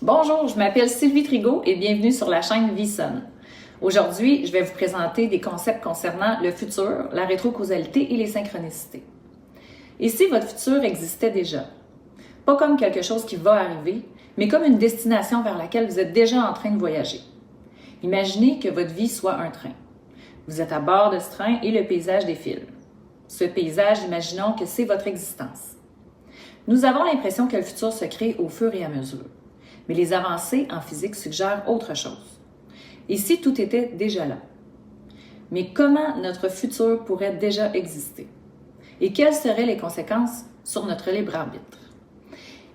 Bonjour, je m'appelle Sylvie Trigault et bienvenue sur la chaîne VSON. Aujourd'hui, je vais vous présenter des concepts concernant le futur, la rétrocausalité et les synchronicités. Et si votre futur existait déjà? Pas comme quelque chose qui va arriver, mais comme une destination vers laquelle vous êtes déjà en train de voyager. Imaginez que votre vie soit un train. Vous êtes à bord de ce train et le paysage défile. Ce paysage, imaginons que c'est votre existence. Nous avons l'impression que le futur se crée au fur et à mesure. Mais les avancées en physique suggèrent autre chose. Et si tout était déjà là? Mais comment notre futur pourrait déjà exister? Et quelles seraient les conséquences sur notre libre arbitre?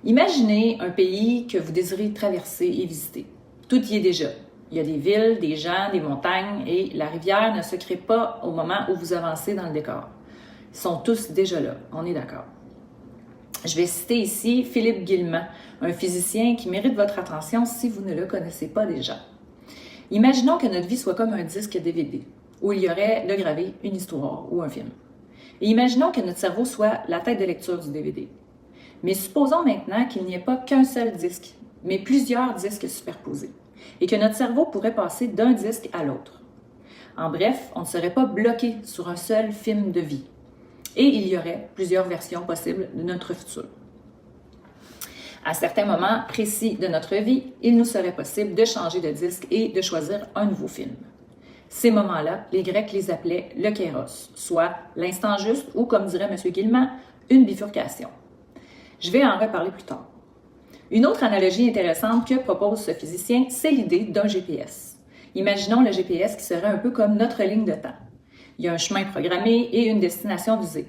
Imaginez un pays que vous désirez traverser et visiter. Tout y est déjà. Il y a des villes, des gens, des montagnes et la rivière ne se crée pas au moment où vous avancez dans le décor. Ils sont tous déjà là, on est d'accord. Je vais citer ici Philippe Guillemant, un physicien qui mérite votre attention si vous ne le connaissez pas déjà. Imaginons que notre vie soit comme un disque DVD, où il y aurait de gravé une histoire ou un film. Et imaginons que notre cerveau soit la tête de lecture du DVD. Mais supposons maintenant qu'il n'y ait pas qu'un seul disque, mais plusieurs disques superposés, et que notre cerveau pourrait passer d'un disque à l'autre. En bref, on ne serait pas bloqué sur un seul film de vie. Et il y aurait plusieurs versions possibles de notre futur. À certains moments précis de notre vie, il nous serait possible de changer de disque et de choisir un nouveau film. Ces moments-là, les Grecs les appelaient le kairos, soit l'instant juste ou, comme dirait M. Guillemant, une bifurcation. Je vais en reparler plus tard. Une autre analogie intéressante que propose ce physicien, c'est l'idée d'un GPS. Imaginons le GPS qui serait un peu comme notre ligne de temps. Il y a un chemin programmé et une destination visée.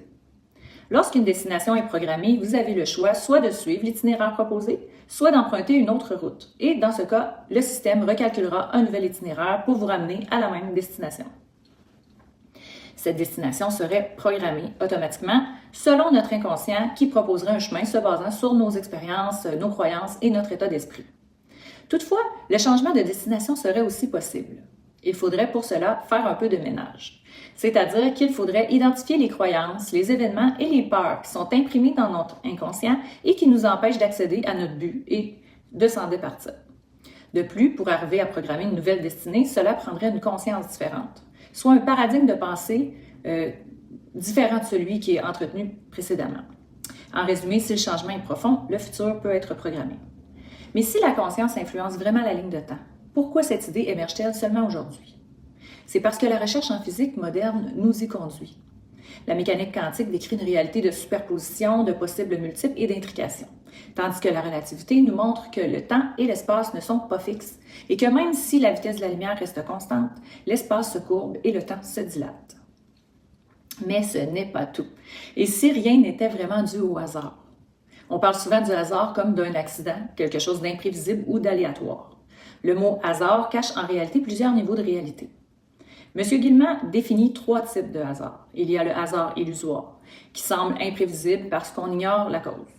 Lorsqu'une destination est programmée, vous avez le choix soit de suivre l'itinéraire proposé, soit d'emprunter une autre route. Et dans ce cas, le système recalculera un nouvel itinéraire pour vous ramener à la même destination. Cette destination serait programmée automatiquement selon notre inconscient qui proposerait un chemin se basant sur nos expériences, nos croyances et notre état d'esprit. Toutefois, le changement de destination serait aussi possible. Il faudrait pour cela faire un peu de ménage. C'est-à-dire qu'il faudrait identifier les croyances, les événements et les peurs qui sont imprimés dans notre inconscient et qui nous empêchent d'accéder à notre but et de s'en départir. De plus, pour arriver à programmer une nouvelle destinée, cela prendrait une conscience différente, soit un paradigme de pensée différent de celui qui est entretenu précédemment. En résumé, si le changement est profond, le futur peut être programmé. Mais si la conscience influence vraiment la ligne de temps, pourquoi cette idée émerge-t-elle seulement aujourd'hui? C'est parce que la recherche en physique moderne nous y conduit. La mécanique quantique décrit une réalité de superposition, de possibles multiples et d'intrication, tandis que la relativité nous montre que le temps et l'espace ne sont pas fixes et que même si la vitesse de la lumière reste constante, l'espace se courbe et le temps se dilate. Mais ce n'est pas tout. Et si rien n'était vraiment dû au hasard? On parle souvent du hasard comme d'un accident, quelque chose d'imprévisible ou d'aléatoire. Le mot « hasard » cache en réalité plusieurs niveaux de réalité. M. Guillemant définit 3 types de hasard. Il y a le hasard illusoire, qui semble imprévisible parce qu'on ignore la cause.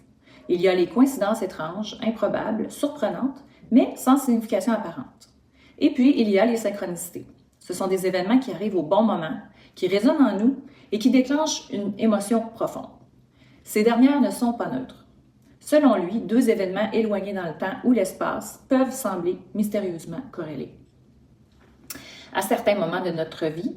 Il y a les coïncidences étranges, improbables, surprenantes, mais sans signification apparente. Et puis, il y a les synchronicités. Ce sont des événements qui arrivent au bon moment, qui résonnent en nous et qui déclenchent une émotion profonde. Ces dernières ne sont pas neutres. Selon lui, 2 événements éloignés dans le temps ou l'espace peuvent sembler mystérieusement corrélés. À certains moments de notre vie,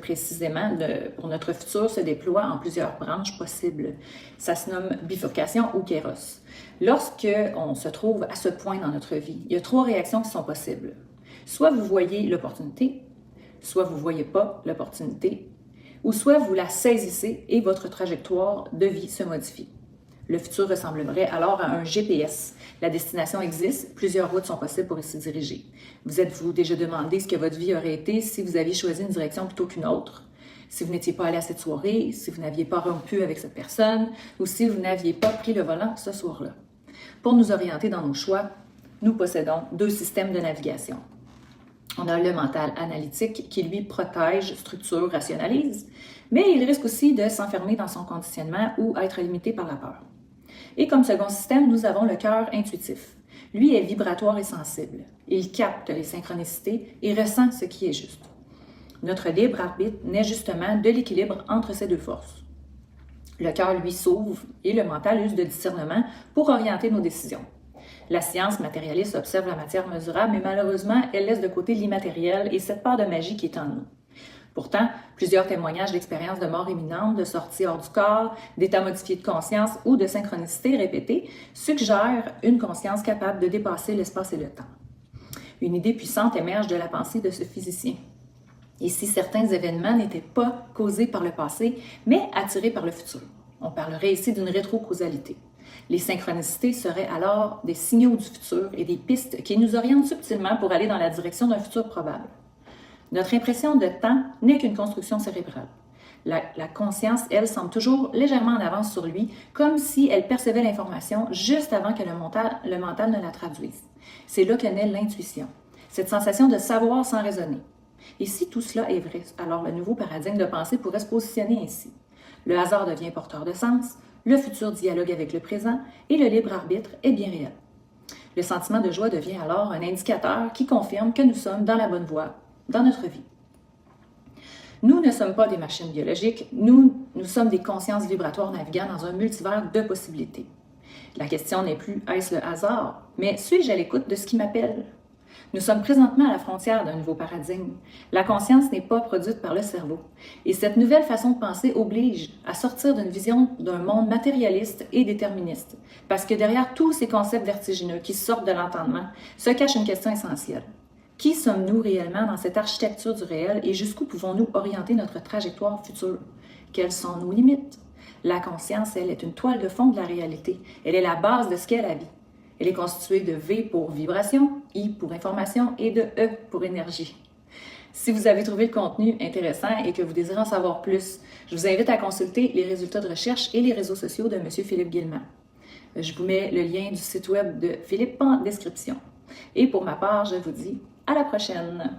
précisément pour notre futur, se déploie en plusieurs branches possibles. Ça se nomme bifurcation ou kairos. Lorsqu'on se trouve à ce point dans notre vie, il y a 3 réactions qui sont possibles. Soit vous voyez l'opportunité, soit vous ne voyez pas l'opportunité, ou soit vous la saisissez et votre trajectoire de vie se modifie. Le futur ressemblerait alors à un GPS. La destination existe, plusieurs routes sont possibles pour y se diriger. Vous êtes-vous déjà demandé ce que votre vie aurait été si vous aviez choisi une direction plutôt qu'une autre? Si vous n'étiez pas allé à cette soirée, si vous n'aviez pas rompu avec cette personne, ou si vous n'aviez pas pris le volant ce soir-là? Pour nous orienter dans nos choix, nous possédons 2 systèmes de navigation. On a le mental analytique qui, lui, protège, structure, rationalise, mais il risque aussi de s'enfermer dans son conditionnement ou être limité par la peur. Et comme second système, nous avons le cœur intuitif. Lui est vibratoire et sensible. Il capte les synchronicités et ressent ce qui est juste. Notre libre arbitre naît justement de l'équilibre entre ces 2 forces. Le cœur, lui, s'ouvre et le mental use de discernement pour orienter nos décisions. La science matérialiste observe la matière mesurable, mais malheureusement, elle laisse de côté l'immatériel et cette part de magie qui est en nous. Pourtant, plusieurs témoignages d'expériences de mort imminente, de sortie hors du corps, d'états modifiés de conscience ou de synchronicité répétée suggèrent une conscience capable de dépasser l'espace et le temps. Une idée puissante émerge de la pensée de ce physicien. Et si certains événements n'étaient pas causés par le passé, mais attirés par le futur? On parlerait ici d'une rétrocausalité. Les synchronicités seraient alors des signaux du futur et des pistes qui nous orientent subtilement pour aller dans la direction d'un futur probable. Notre impression de temps n'est qu'une construction cérébrale. La conscience, elle, semble toujours légèrement en avance sur lui, comme si elle percevait l'information juste avant que le mental ne la traduise. C'est là que naît l'intuition, cette sensation de savoir sans raisonner. Et si tout cela est vrai, alors le nouveau paradigme de pensée pourrait se positionner ainsi. Le hasard devient porteur de sens, le futur dialogue avec le présent et le libre arbitre est bien réel. Le sentiment de joie devient alors un indicateur qui confirme que nous sommes dans la bonne voie dans notre vie. Nous ne sommes pas des machines biologiques, nous sommes des consciences vibratoires naviguant dans un multivers de possibilités. La question n'est plus « est-ce le hasard ?» mais « suis-je à l'écoute de ce qui m'appelle ?» Nous sommes présentement à la frontière d'un nouveau paradigme. La conscience n'est pas produite par le cerveau. Et cette nouvelle façon de penser oblige à sortir d'une vision d'un monde matérialiste et déterministe. Parce que derrière tous ces concepts vertigineux qui sortent de l'entendement se cache une question essentielle. Qui sommes-nous réellement dans cette architecture du réel et jusqu'où pouvons-nous orienter notre trajectoire future? Quelles sont nos limites? La conscience, elle, est une toile de fond de la réalité. Elle est la base de ce qu'est la vie. Elle est constituée de V pour vibration, I pour information et de E pour énergie. Si vous avez trouvé le contenu intéressant et que vous désirez en savoir plus, je vous invite à consulter les résultats de recherche et les réseaux sociaux de M. Philippe Guillemant. Je vous mets le lien du site web de Philippe en description. Et pour ma part, je vous dis à la prochaine!